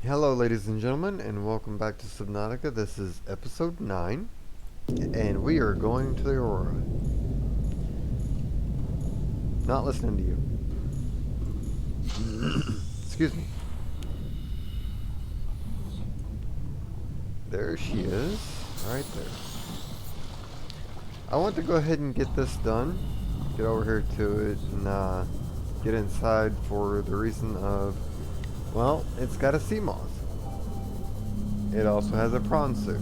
Hello, ladies and gentlemen, and welcome back to Subnautica. This is episode 9, and we are going to the Aurora. Not listening to you. Excuse me. There she is, right there. I want to go ahead and get this done, get over here to it, and get inside for the reason of, well, it's got a Seamoth. It also has a prawn suit.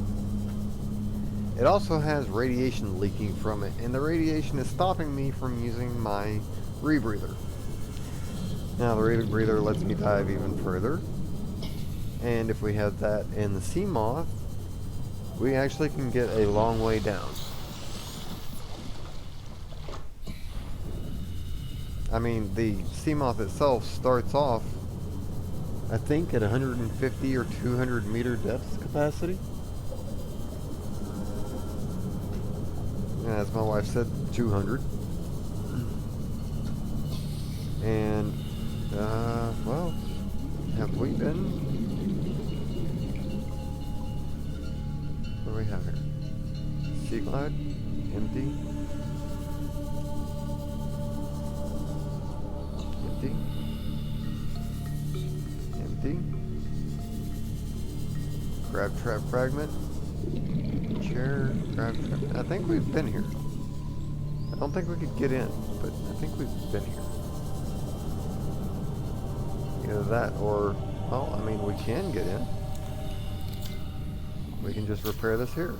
It also has radiation leaking from it, and the radiation is stopping me from using my rebreather. Now, the rebreather lets me dive even further, and if we have that in the Seamoth, we actually can get a long way down. I mean, the Seamoth itself starts off, I think, at 150 or 200 meter depth capacity. As my wife said, 200. And, well, have we been? What do we have here? Sea Glide? Empty? Empty? Empty? Crab trap fragment? Chair, crab trap. I think we've been here. I don't think we could get in, but I think we've been here. Either that or, well, I mean, we can get in. We can just repair this here.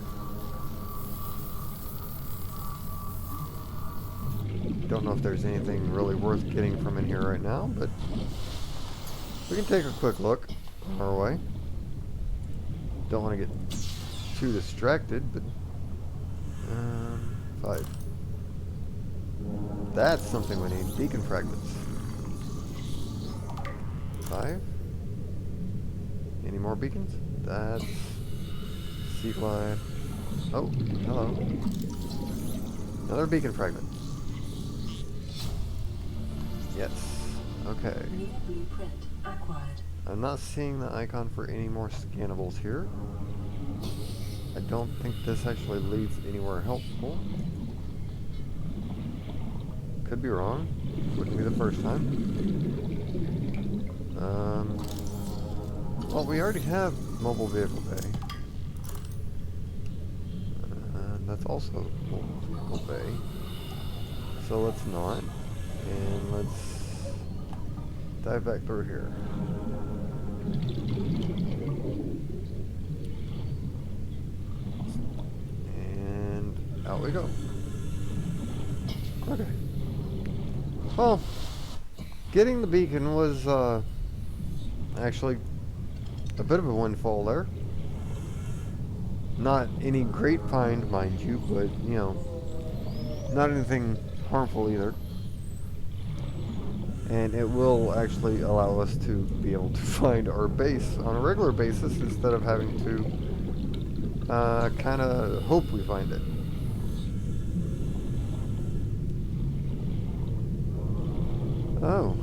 Don't know if there's anything really worth getting from in here right now, but we can take a quick look our way. Don't want to get too distracted, but 5. That's something we need. Beacon fragments. 5. Any more beacons? That's Sea Glide. Oh, hello. Another beacon fragment. Yes. Okay. New blueprint acquired. I'm not seeing the icon for any more scannables here. I don't think this actually leads anywhere helpful. Could be wrong. Wouldn't be the first time. Well, we already have mobile vehicle bay. That's also mobile vehicle bay. So let's not. And let's dive back through here. And out we go. Okay. Well, getting the beacon was actually a bit of a windfall there. Not any great find, mind you, but, you know, not anything harmful either. And it will actually allow us to be able to find our base on a regular basis instead of having to kind of hope we find it. Oh,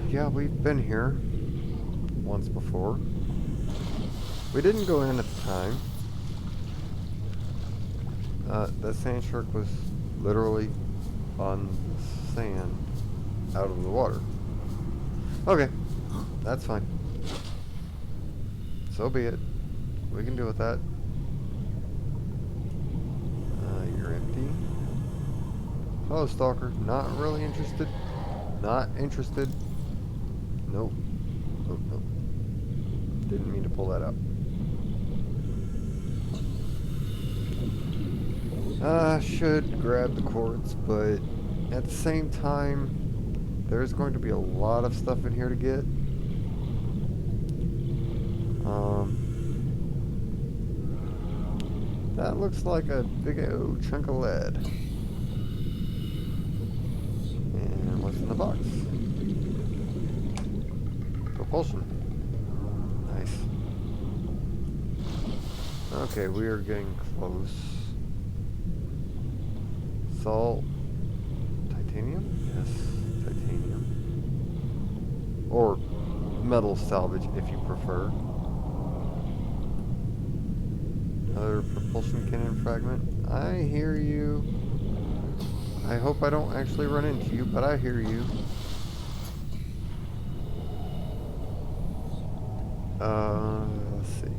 yeah, we've been here once before. We didn't go in at the time. That sand shark was literally on the sand out of the water. Okay, that's fine. So be it. We can deal with that. You're empty. Hello, stalker. Not really interested. Not interested. Nope. Nope, nope. Didn't mean to pull that out. Should grab the quartz, but at the same time, there's going to be a lot of stuff in here to get. That looks like a big old chunk of lead. And what's in the box? Propulsion. Nice. Okay, we are getting close. Salt. Titanium? Yes, titanium. Or metal salvage if you prefer. Another propulsion cannon fragment. I hear you. I hope I don't actually run into you, but I hear you. Let's see.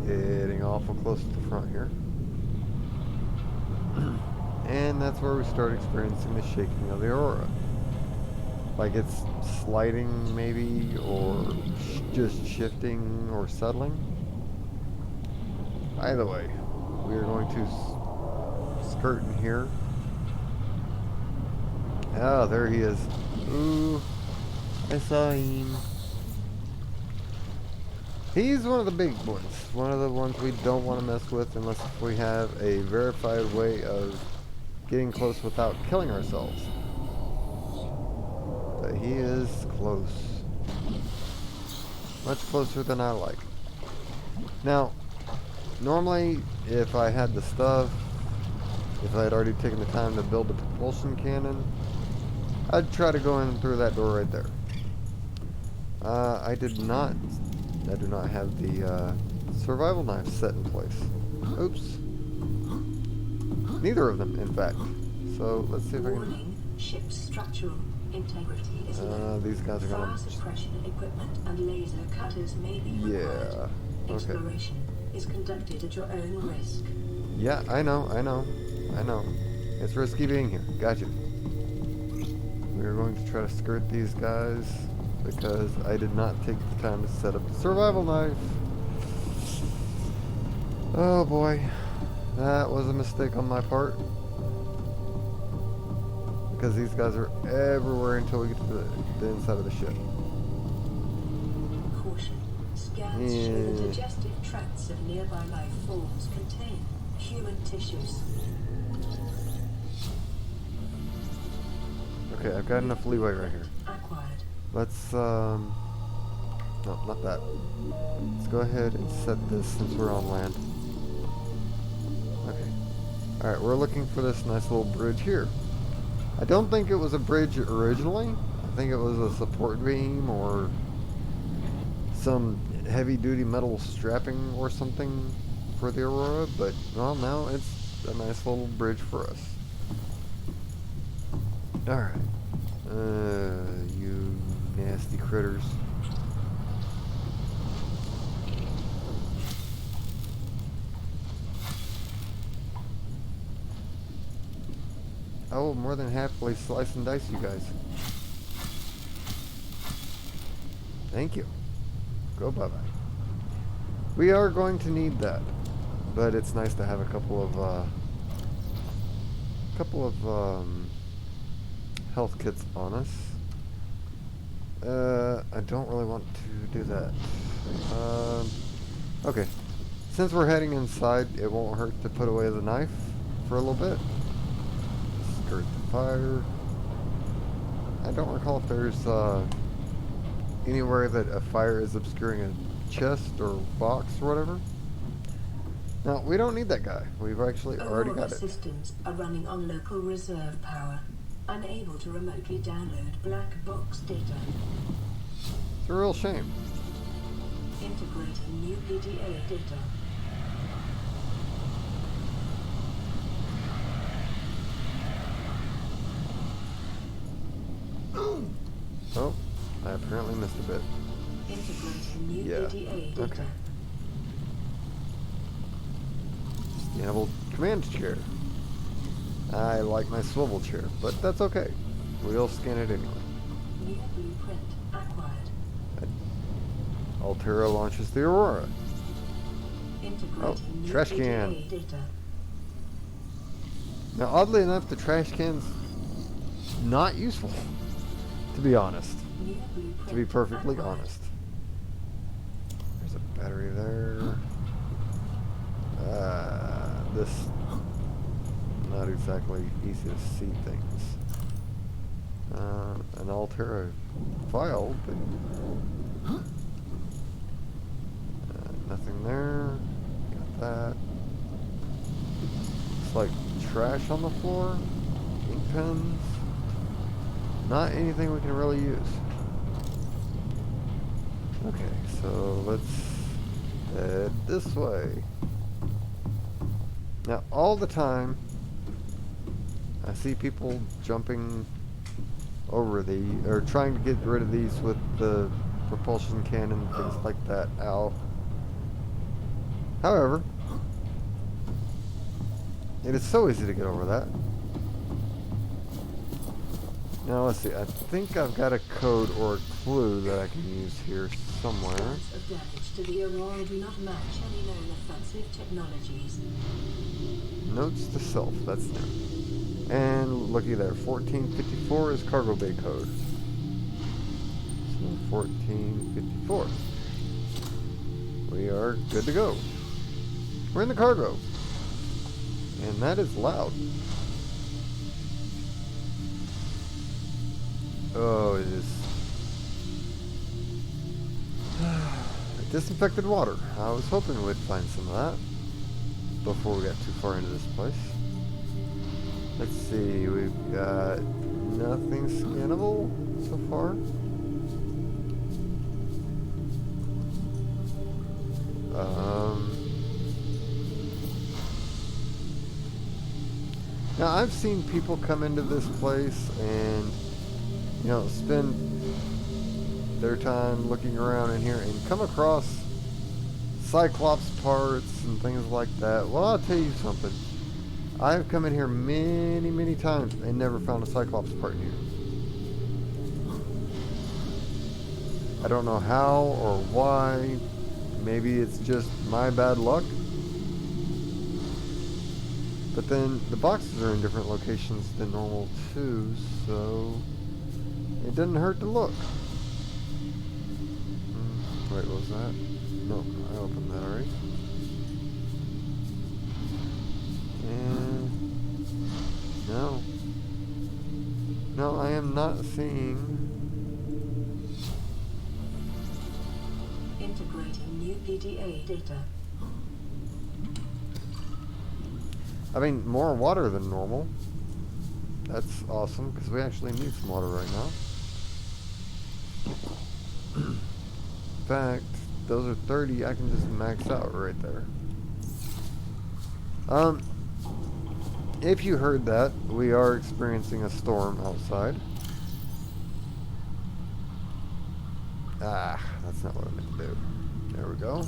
Getting awful close to the front here. And that's where we start experiencing the shaking of the Aurora. Like it's sliding maybe, or just shifting or settling. Either way, we are going to skirt in here. Oh, there he is. Ooh, I saw him. He's one of the big boys. One of the ones we don't want to mess with unless we have a verified way of getting close without killing ourselves. But he is close. Much closer than I like. Now, normally, if I had the stuff, if I had already taken the time to build a propulsion cannon, I'd try to go in through that door right there. I did not. I do not have the survival knife set in place. Oops. Neither of them, in fact. So let's see if I can. Warning, ship's structural integrity is low. These guys are gonna. Fire suppression equipment and laser cutters may be required. Yeah. Okay. Exploration is conducted at your own risk. Yeah, I know. It's risky being here. Gotcha. We're going to try to skirt these guys because I did not take the time to set up the survival knife. Oh boy. That was a mistake on my part. Because these guys are everywhere until we get to the inside of the ship. Caution. Scans show the digestive tracts of nearby life forms contain human tissues. Okay, I've got enough leeway right here. Acquired. Let's, no, not that. Let's go ahead and set this since we're on land. Okay. Alright, we're looking for this nice little bridge here. I don't think it was a bridge originally. I think it was a support beam or some heavy-duty metal strapping or something for the Aurora, but, well, now it's a nice little bridge for us. Alright. You nasty critters. I will more than happily slice and dice you guys. Thank you. Go bye-bye. We are going to need that, but it's nice to have a couple of health kits on us. I don't really want to do that. Okay. Since we're heading inside, it won't hurt to put away the knife for a little bit. Skirt the fire. I don't recall if there's anywhere that a fire is obscuring a chest or box or whatever. Now, we don't need that guy. We've actually already Aurora got it. systems are running on local reserve power, unable to remotely download black box data. It's a real shame. Integrating new PDA data. Oh, I apparently missed a bit. Integrating new Yeah, PDA data. okay. Swivel command chair. I like my swivel chair, but that's okay. We'll scan it anyway. New blueprint acquired. Altera launches the Aurora. Integrating new trash can. PDA data. Now, oddly enough, the trash can's not useful, to be honest. New blueprint To be perfectly acquired. honest. There's a battery there. This not exactly easy to see things. An Altera file, but nothing there. Got that. Looks like trash on the floor. Ink pens. not anything we can really use. Okay, so let's head this way. Now, all the time, I see people jumping over or trying to get rid of these with the propulsion cannon, things like that. Ow. However, it is so easy to get over that. Now let's see, I think I've got a code or a clue that I can use here somewhere. Scans of damage to the Aurora do not match any known offensive technologies. Notes to self, that's new. And looky there, 1454 is cargo bay code. So 1454. We are good to go. We're in the cargo. And that is loud. Oh, it is. Disinfected water. I was hoping we'd find some of that before we got too far into this place. Let's see, we've got nothing scannable so far. Now I've seen people come into this place and, you know, spend their time looking around in here and come across Cyclops parts and things like that. Well, I'll tell you something. I've come in here many, many times and never found a Cyclops part in here. I don't know how or why. Maybe it's just my bad luck. But then the boxes are in different locations than normal too, so it doesn't hurt to look. Wait, what was that? No, I opened that already. And no. No, I am not seeing. Integrating new PDA data. I mean, more water than normal. That's awesome, because we actually need some water right now. In fact, those are 30. I can just max out right there. If you heard that, we are experiencing a storm outside. Ah, that's not what I meant to do. There we go.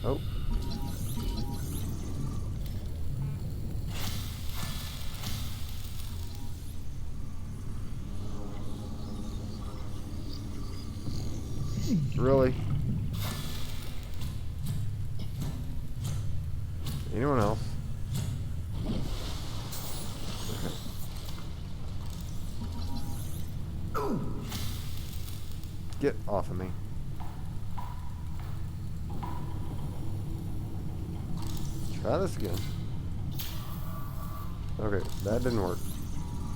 Oh. Really? Anyone else? Okay. Get off of me. Try this again. Okay, that didn't work.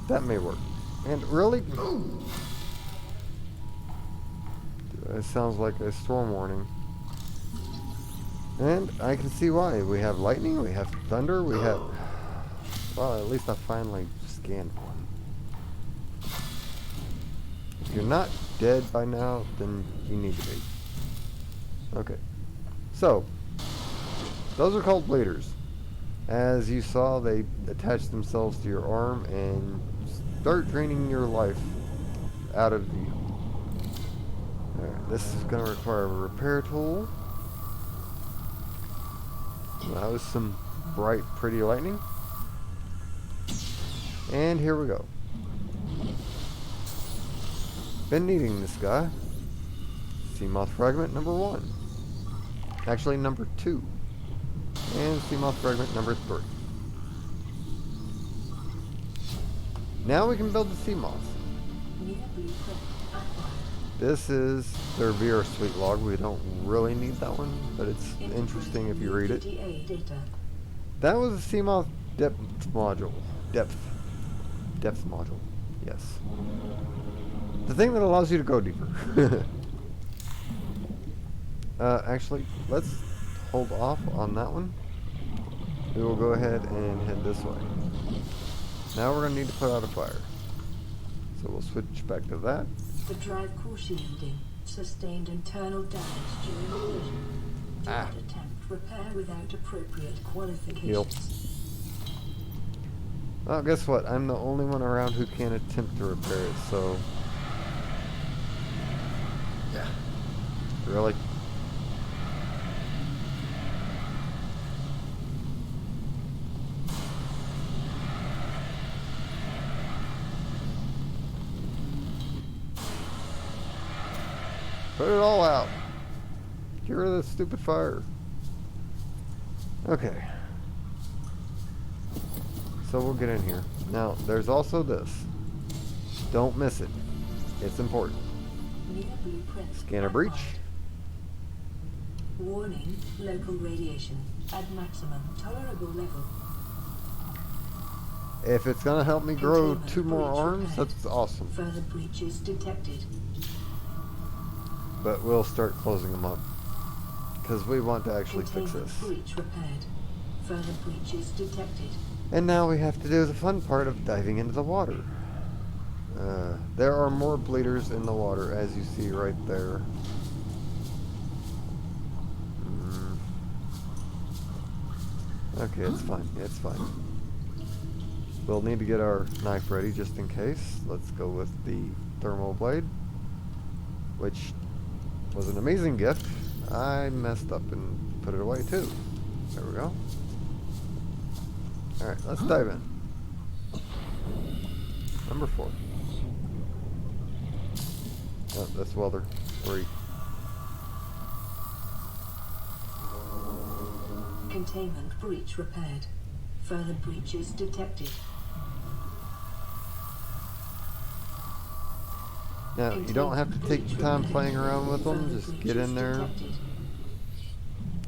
That may work. And really? It sounds like a storm warning. And I can see why. We have lightning, we have thunder, we have... Well, at least I finally scanned one. If you're not dead by now, then you need to be. Okay. So, those are called bleeders. As you saw, they attach themselves to your arm and start draining your life out of you. Alright, this is going to require a repair tool. That was some bright, pretty lightning. And here we go. Been needing this guy. Seamoth fragment number 1. Actually, number 2. And Seamoth fragment number 3. Now we can build the Seamoth. This is their VR Suite log. We don't really need that one, but it's interesting if you read it. That was a Seamoth depth module. Depth module. Yes. The thing that allows you to go deeper. Actually, let's hold off on that one. We will go ahead and head this way. Now we're going to need to put out a fire. So we'll switch back to that. The drive core shielding sustained internal damage during collision. Do not attempt repair without appropriate qualifications. Well, guess what? I'm the only one around who can attempt to repair it, so... Yeah. Really? Put it all out. Get rid of this stupid fire. Okay. So we'll get in here. Now, there's also this. Don't miss it. It's important. Scanner breach. Warning, local radiation at maximum tolerable level. If it's gonna help me grow 2 more arms, that's awesome. Further breaches detected. But we'll start closing them up. Because we want to actually fix this. Breach repaired. Further breaches detected. And now we have to do the fun part of diving into the water. There are more bleeders in the water, as you see right there. Okay, it's fine. It's fine. We'll need to get our knife ready just in case. Let's go with the thermal blade, which was an amazing gift. I messed up and put it away too. There we go. Alright, let's dive in. Number 4. Oh, that's welder 3. Containment breach repaired. Further breaches detected. Now, you don't have to take your time playing around with them. Just get in there.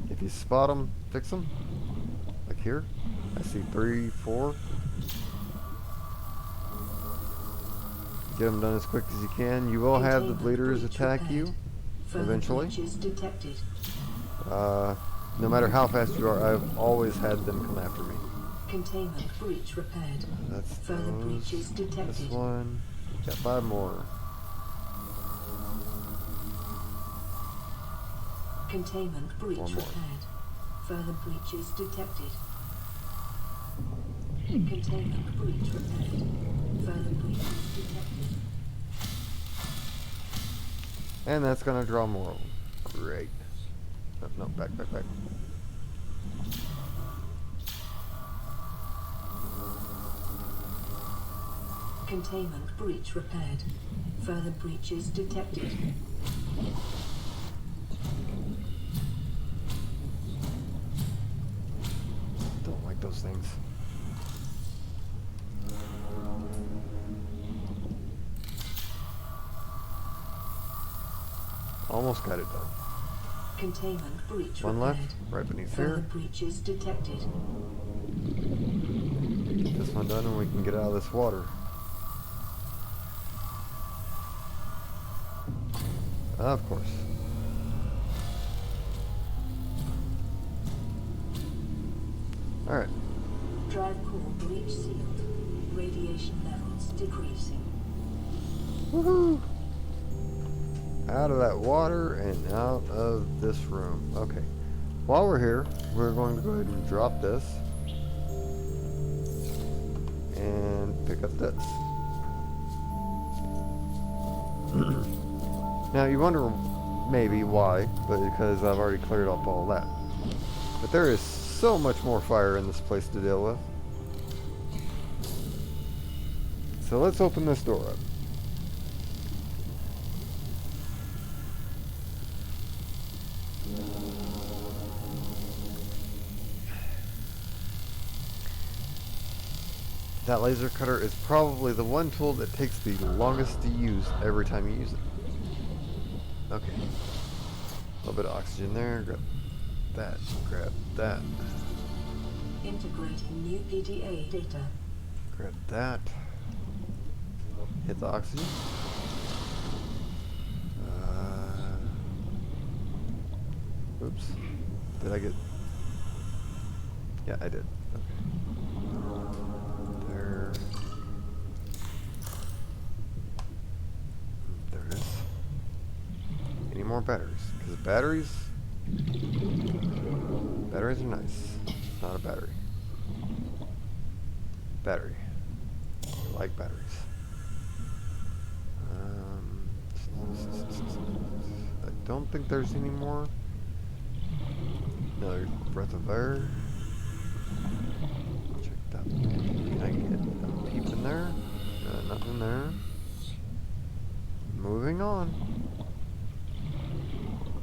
If you spot them, fix them. Like here. I see 3, 4. Get them done as quick as you can. You will have the bleeders attack you eventually. No matter how fast you are, I've always had them come after me. Containment breach repaired. That's further breaches detected. This one. Got 5 more. Containment breach repaired. Further breaches detected. Containment breach repaired. Further breaches detected. And that's gonna draw more. Great. Oh, no, back. Containment breach repaired. Further breaches detected. Don't like those things. Almost got it done. Containment breach One repaired. left, right beneath Further here. breaches detected. Get this one done and we can get out of this water. Of course. Alright. Drive core breach sealed. Radiation levels decreasing. Woohoo! Out of that water and out of this room. Okay. While we're here, we're going to go ahead and drop this. And pick up this. Now you wonder maybe why, but because I've already cleared up all that. But there is so much more fire in this place to deal with. So let's open this door up. That laser cutter is probably the one tool that takes the longest to use every time you use it. Okay. A little bit of oxygen there. Grab that. Grab that. Integrating new PDA data. Grab that. Hit the oxygen. Oops. Did I get... Yeah, I did. Okay. There. batteries? Because batteries are nice. Not a battery. Battery. I like batteries. I don't think there's any more. Another breath of air. Check that one. Can I get a peep in there? Nothing there. Moving on.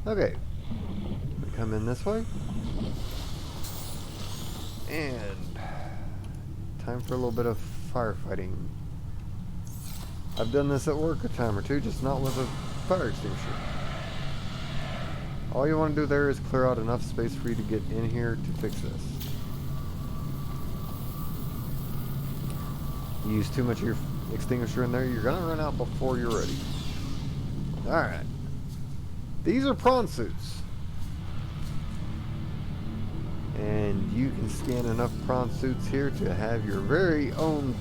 Okay. We come in this way. And time for a little bit of firefighting. I've done this at work a time or two, just not with a fire extinguisher. All you want to do there is clear out enough space for you to get in here to fix this. You use too much of your extinguisher in there, you're going to run out before you're ready. Alright. These are prawn suits. And you can scan enough prawn suits here to have your very own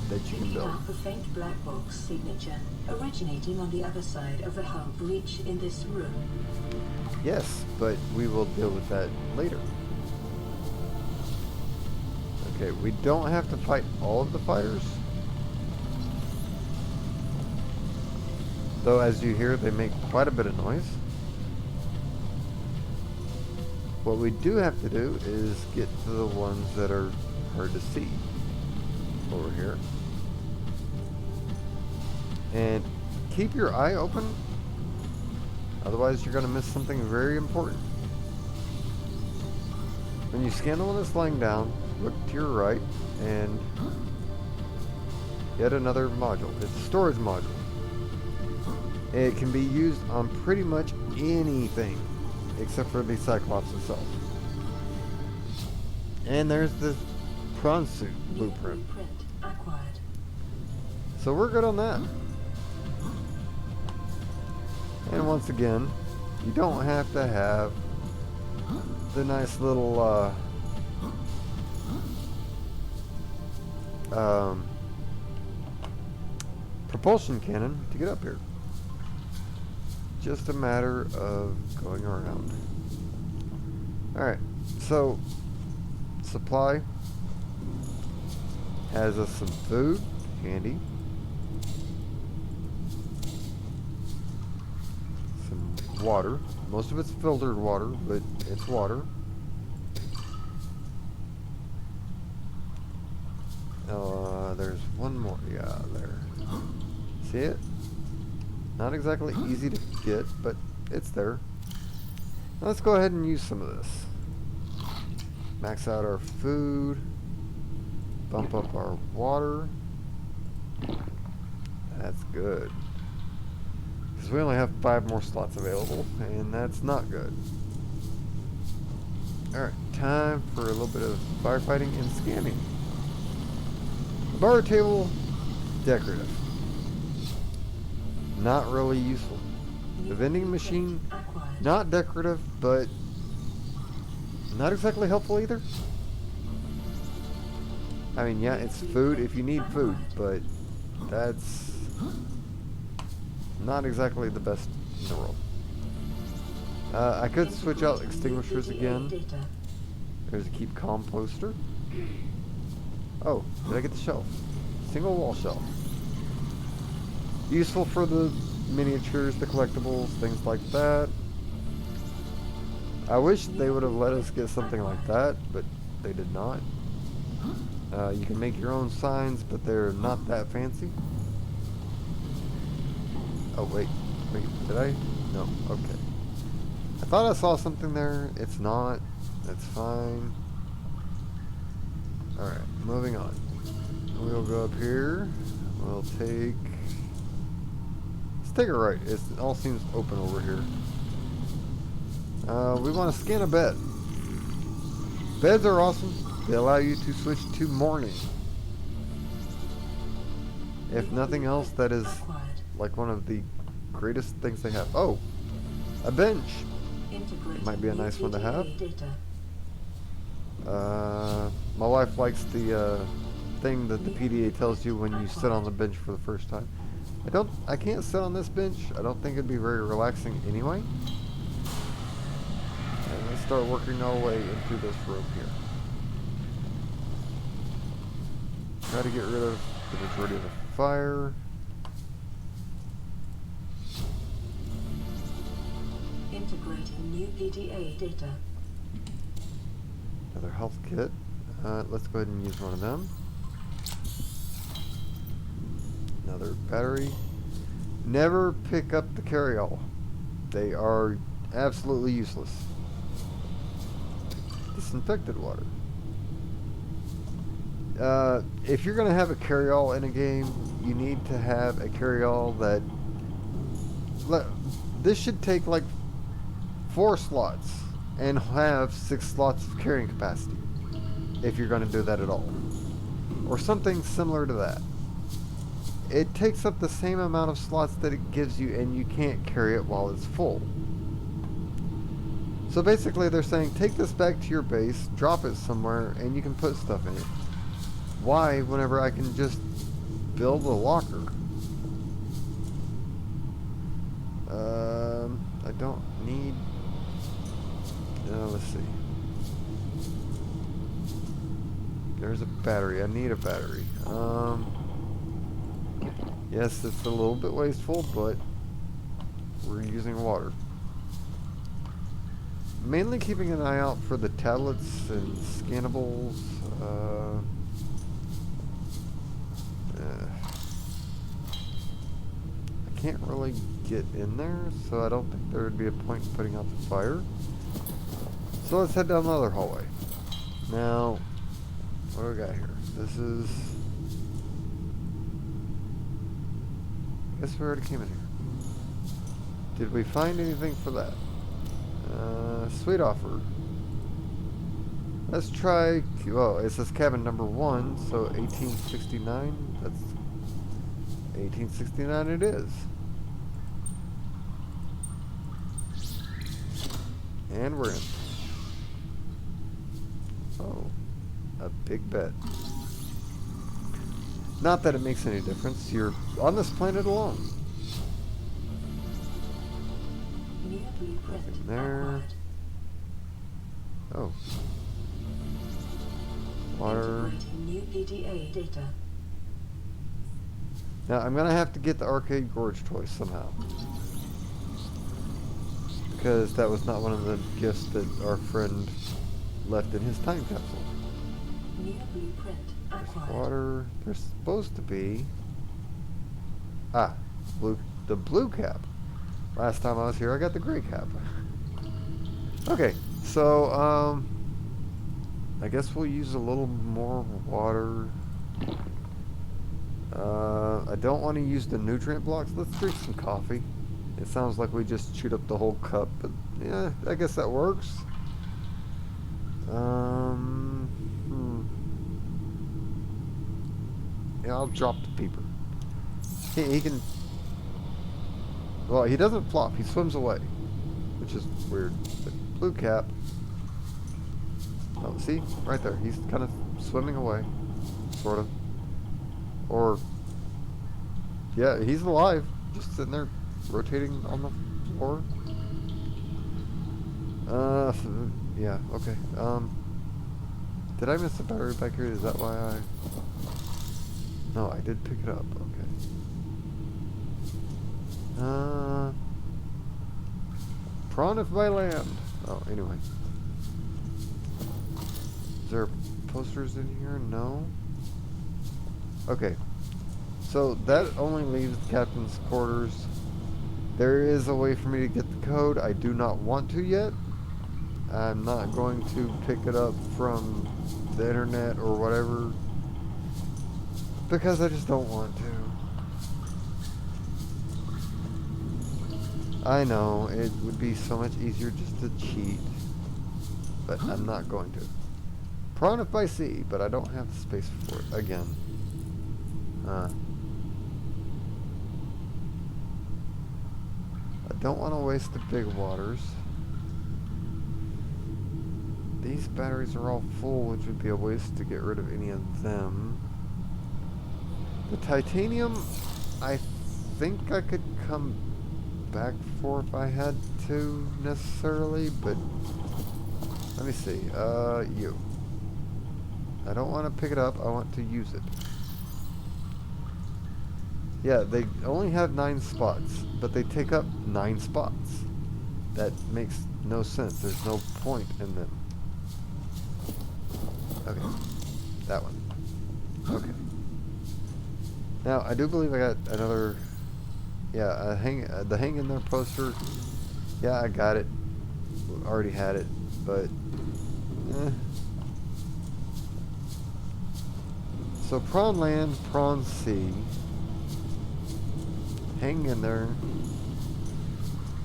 that you can build. The faint black box signature originating on the other side of the hull breach in this room. Yes, but we will deal with that later. Okay, we don't have to fight all of the fires. Though, as you hear, they make quite a bit of noise. What we do have to do is get to the ones that are hard to see over here. And keep your eye open, otherwise you're going to miss something very important. When you scan the one that's lying down, look to your right, and yet another module. It's a storage module. It can be used on pretty much anything except for the Cyclops itself. And there's the prawn suit blueprint. So we're good on that. And once again, you don't have to have the nice little propulsion cannon to get up here. Just a matter of going around. Alright, so supply has us some food, handy. Some water. Most of it's filtered water, but it's water. There's one more. Yeah, there. See it? Not exactly easy to get, but it's there. Now let's go ahead and use some of this. Max out our food. Bump up our water. That's good. Because we only have 5 more slots available, and that's not good. Alright, time for a little bit of firefighting and scanning. The bar table, decorative. Not really useful. The vending machine, not decorative, but not exactly helpful either. I mean, yeah, it's food if you need food, but that's not exactly the best in the world. I could switch out extinguishers again. There's a keep calm poster. Oh, did I get the shelf? Single wall shelf. Useful for the miniatures, the collectibles, things like that. I wish they would have let us get something like that, but they did not. You can make your own signs, but they're not that fancy. Oh, wait, did I? No, okay. I thought I saw something there. It's not. That's fine. Alright, moving on. We'll go up here. We'll take... Let's take it right. It all seems open over here. We want to scan a bed. Beds are awesome. They allow you to switch to morning. If nothing else, that is like one of the greatest things they have. Oh, a bench. Might be a nice one to have. My wife likes the thing that the PDA tells you when you sit on the bench for the first time. I can't sit on this bench. I don't think it'd be very relaxing anyway. And let's start working our way into this room here. Try to get rid of the majority of the fire. Integrating new PDA data. Another health kit. Let's go ahead and use one of them. Another battery. Never pick up the carry-all. They are absolutely useless. Disinfected water. If you're going to have a carry-all in a game, you need to have a carry-all that... This should take like 4 slots and have 6 slots of carrying capacity. If you're going to do that at all. Or something similar to that. It takes up the same amount of slots that it gives you, and you can't carry it while it's full. So basically they're saying, take this back to your base, drop it somewhere, and you can put stuff in it. Why, whenever I can just build a locker? I don't need... let's see. There's a battery. I need a battery. Yes, it's a little bit wasteful, but we're using water. Mainly keeping an eye out for the tablets and scannables. I can't really get in there, so I don't think there would be a point in putting out the fire. So let's head down the other hallway. Now, what do we got here? This is... I guess we already came in here. Did we find anything for that? Sweet offer. Let's try... Well, it says cabin number 1, so 1869. That's... 1869 it is. And we're in. Oh. A big bed. Not that it makes any difference. You're on this planet alone. Nothing there. Oh. Water. New PDA data. Now I'm gonna have to get the arcade gorge toy somehow. Because that was not one of the gifts that our friend left in his time capsule. New blueprint acquired. Water. There's supposed to be... Ah, the blue cap. Last time I was here, I got the gray cap. Okay, so, I guess we'll use a little more water. I don't want to use the nutrient blocks. Let's drink some coffee. It sounds like we just chewed up the whole cup, but yeah, I guess that works. Yeah, I'll drop the peeper. He can... Well, he doesn't flop. He swims away, which is weird. But blue cap. Oh, see? Right there. He's kind of swimming away. Sort of. Or... Yeah, he's alive. Just sitting there rotating on the floor. Yeah, okay. Did I miss a battery back here? Is that why I... No, I did pick it up. Okay. P.R.A.W.N. Oh, anyway. Is there posters in here? No. Okay. So that only leaves the captain's quarters. There is a way for me to get the code. I do not want to yet. I'm not going to pick it up from the internet or whatever. Because I just don't want to. I know, it would be so much easier just to cheat. But I'm not going to. P.R.A.W.N by sea, but I don't have the space for it again. I don't want to waste the big waters. These batteries are all full, which would be a waste to get rid of any of them. The titanium, I think I could come back for if I had to necessarily, but let me see. You. I don't want to pick it up. I want to use it. Yeah, they only have 9 spots, but they take up 9 spots. That makes no sense. There's no point in them. Okay. That one. Okay. Now, I do believe I got another... Yeah, the hang in there poster. Yeah, I got it. Already had it, but... So, prawn land, prawn sea. Hang in there.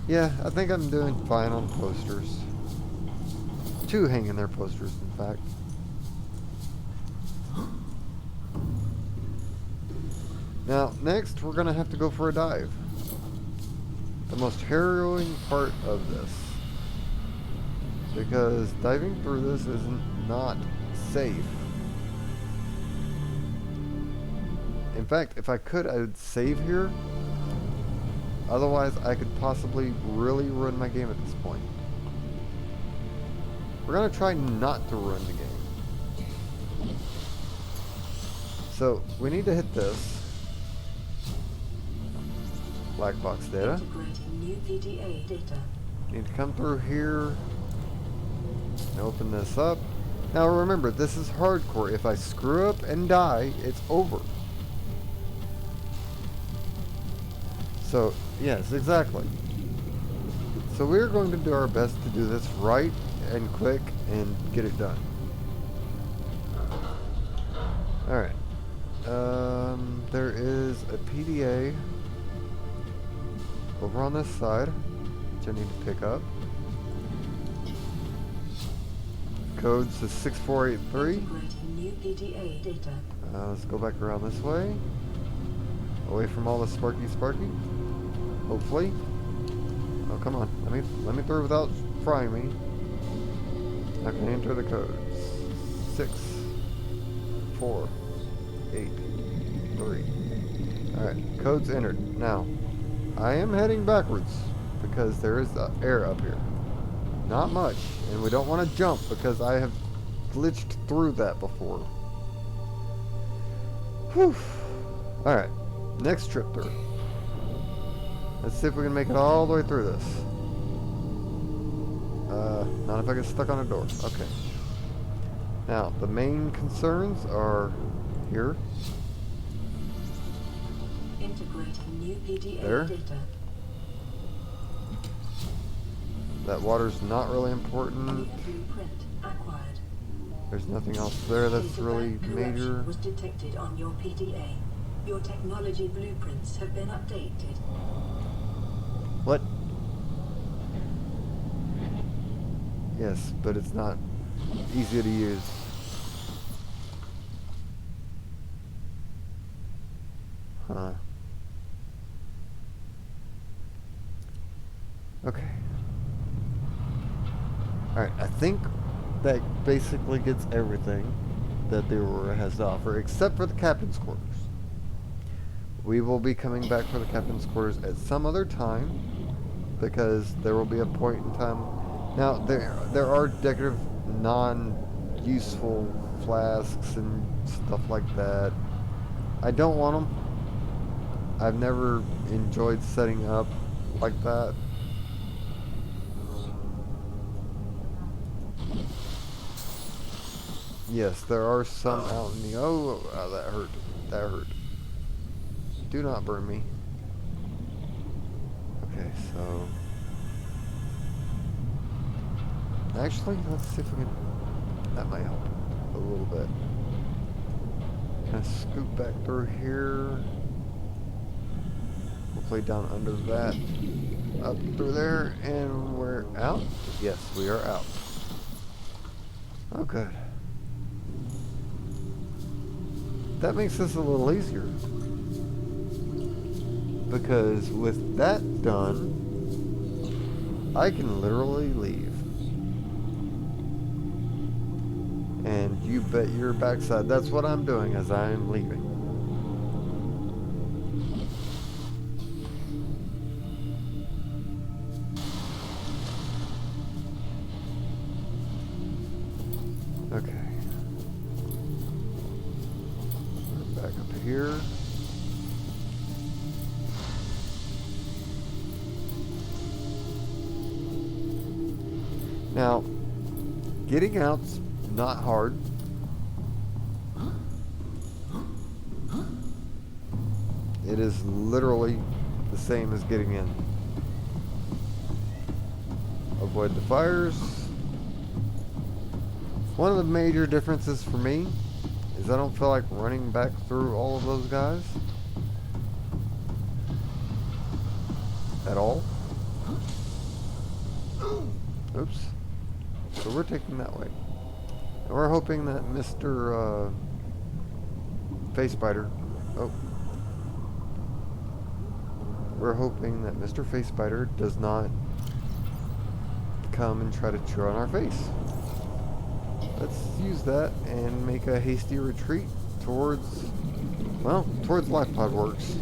Yeah, I think I'm doing fine on posters. 2 hang in there posters, in fact. Now, next, we're going to have to go for a dive. The most harrowing part of this. Because diving through this is not safe. In fact, if I could, I would save here. Otherwise, I could possibly really ruin my game at this point. We're going to try not to ruin the game. So, we need to hit this. Black box data. Integrating new PDA data. Need to come through here and open this up. Now remember, this is hardcore. If I screw up and die, it's over. So, yes, exactly. So we're going to do our best to do this right and quick and get it done. Alright. There is a PDA over on this side, which I need to pick up. Codes is 6483. Integrating new PDA data. Let's go back around this way. Away from all the sparky. Hopefully. Oh, come on. Let me through without frying me. I can enter the codes. 6, 4, 8, 3. Alright, codes entered. Now, I am heading backwards because there is air up here. Not much, and we don't want to jump because I have glitched through that before. Whew. Alright, next trip through. Let's see if we can make it all the way through this. Not if I get stuck on a door. Okay. Now, the main concerns are here. Integrating new PDA There. data. That water's not really important. Blueprint acquired. There's nothing else there that's really Data major. was detected on your PDA. Your technology blueprints have been updated. What? Yes, but it's not easy to use. Huh. Okay. Alright, I think that basically gets everything that the Aurora has to offer, except for the captain's quarters. We will be coming back for the captain's quarters at some other time, because there will be a point in time. Now, there are decorative, non-useful flasks and stuff like that. I don't want them. I've never enjoyed setting up like that. Yes, there are some out in the... Oh, that hurt. That hurt. Do not burn me. Okay, so... Actually, let's see if we can... That might help a little bit. Kind of scoop back through here. Hopefully down under that. Up through there, and we're out? Yes, we are out. Oh, good. That makes this a little easier. Because with that done, I can literally leave. And you bet your backside that's what I'm doing as I am leaving. here. Now, getting out's not hard. It is literally the same as getting in. Avoid the fires. One of the major differences for me is I don't feel like running back through all of those guys at all. Oops. So we're taking that way. And we're hoping that Mr. Face Spider... Oh. We're hoping that Mr. Face Spider does not come and try to chew on our face. Let's use that and make a hasty retreat towards, well, towards LifePod Works.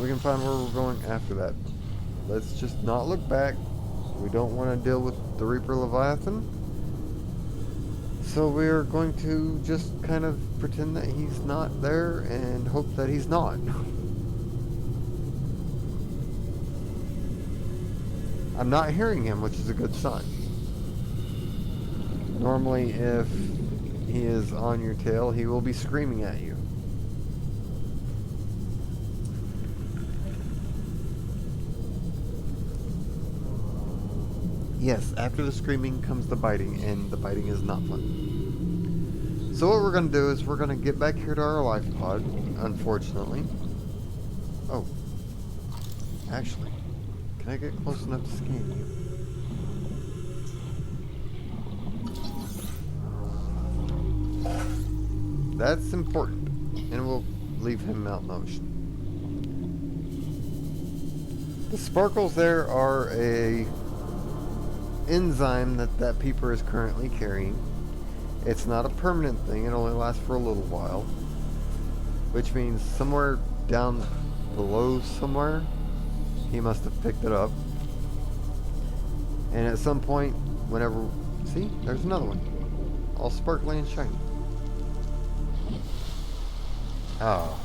We can find where we're going after that. Let's just not look back. We don't want to deal with the Reaper Leviathan. So we're going to just kind of pretend that he's not there and hope that he's not. I'm not hearing him, which is a good sign. Normally, if he is on your tail, he will be screaming at you. Yes, after the screaming comes the biting, and the biting is not fun. So what we're going to do is we're going to get back here to our life pod, unfortunately. Oh. Actually, can I get close enough to scan you? That's important, and we'll leave him out in the ocean. The sparkles there are a enzyme that P.R.A.W.N is currently carrying. It's not a permanent thing, it only lasts for a little while, which means somewhere down below somewhere he must have picked it up, and at some point, whenever, see, there's another one, all sparkly and shiny. Oh.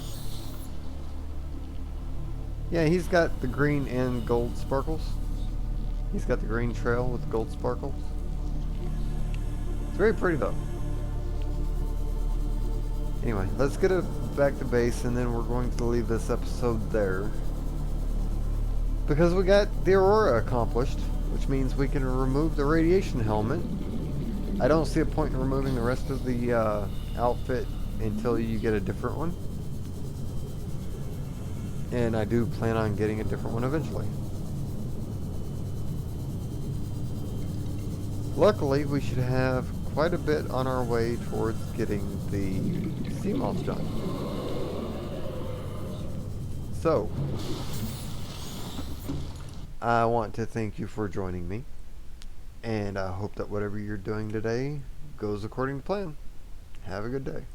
Yeah, he's got the green and gold sparkles. He's got the green trail with gold sparkles. It's very pretty though. Anyway, let's get it back to base and then we're going to leave this episode there. Because we got the Aurora accomplished, which means we can remove the radiation helmet. I don't see a point in removing the rest of the outfit until you get a different one. And I do plan on getting a different one eventually. Luckily, we should have quite a bit on our way towards getting the Seamoth done. So, I want to thank you for joining me, and I hope that whatever you're doing today goes according to plan. Have a good day.